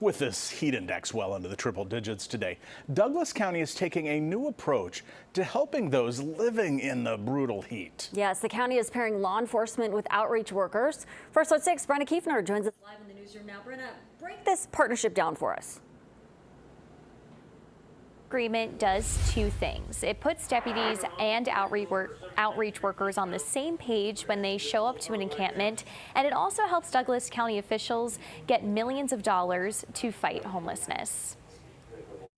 With this heat index well into the triple digits today, Douglas County is taking a new approach to helping those living in the brutal heat. Yes, the county is pairing law enforcement with outreach workers. First at 6, Brenna Kiefner joins us live in the newsroom now. Brenna, break this partnership down for us. Agreement does two things. It puts deputies and outreach workers on the same page when they show up to an encampment, and it also helps Douglas County officials get millions of dollars to fight homelessness.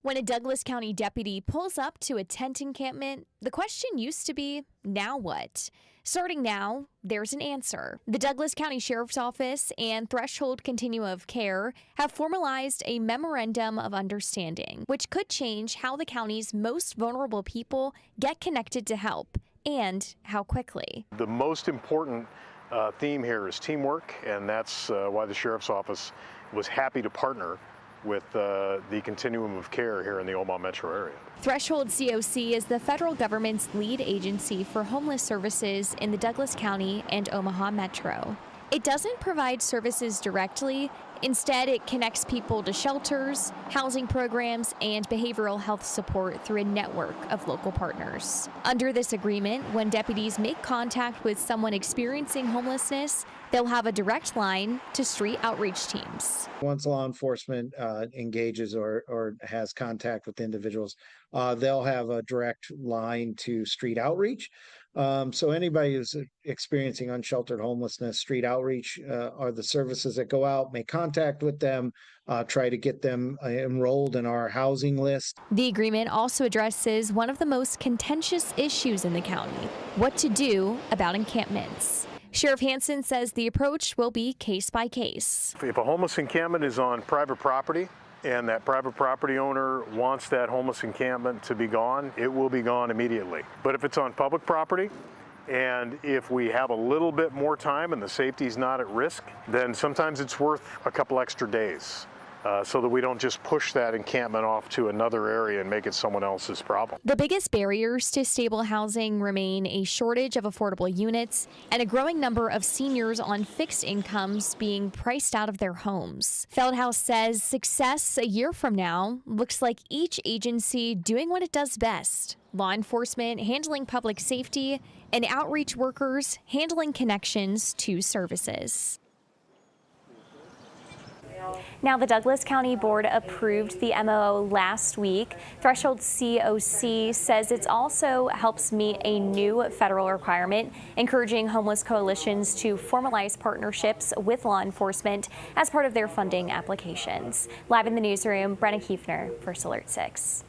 When a Douglas County deputy pulls up to a tent encampment, the question used to be, now what? Starting now, there's an answer. The Douglas County Sheriff's Office and Threshold Continuum of Care have formalized a memorandum of understanding, which could change how the county's most vulnerable people get connected to help and how quickly. The most important theme here is teamwork, and that's why the Sheriff's Office was happy to partner with the Continuum of Care here in the Omaha metro area. Threshold COC is the federal government's lead agency for homeless services in the Douglas County and Omaha metro. It doesn't provide services directly. Instead, it connects people to shelters, housing programs, and behavioral health support through a network of local partners. Under this agreement, when deputies make contact with someone experiencing homelessness, they'll have a direct line to street outreach teams. Once law enforcement engages or has contact with individuals, they'll have a direct line to street outreach. So anybody who's experiencing unsheltered homelessness, street outreach are the services that go out, make contact with them, try to get them enrolled in our housing list. The agreement also addresses one of the most contentious issues in the county: what to do about encampments. Sheriff Hansen says the approach will be case by case. If a homeless encampment is on private property and that private property owner wants that homeless encampment to be gone, it will be gone immediately. But if it's on public property, and if we have a little bit more time and the safety is not at risk, then sometimes it's worth a couple extra days. So that we don't just push that encampment off to another area and make it someone else's problem. The biggest barriers to stable housing remain a shortage of affordable units and a growing number of seniors on fixed incomes being priced out of their homes. Feldhaus says success a year from now looks like each agency doing what it does best: law enforcement handling public safety and outreach workers handling connections to services. Now, the Douglas County Board approved the MOO last week. Threshold COC says it also helps meet a new federal requirement, encouraging homeless coalitions to formalize partnerships with law enforcement as part of their funding applications. Live in the newsroom, Brenna Kiefner, First Alert 6.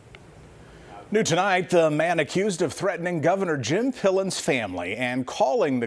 New tonight, the man accused of threatening Governor Jim Pillen's family and calling the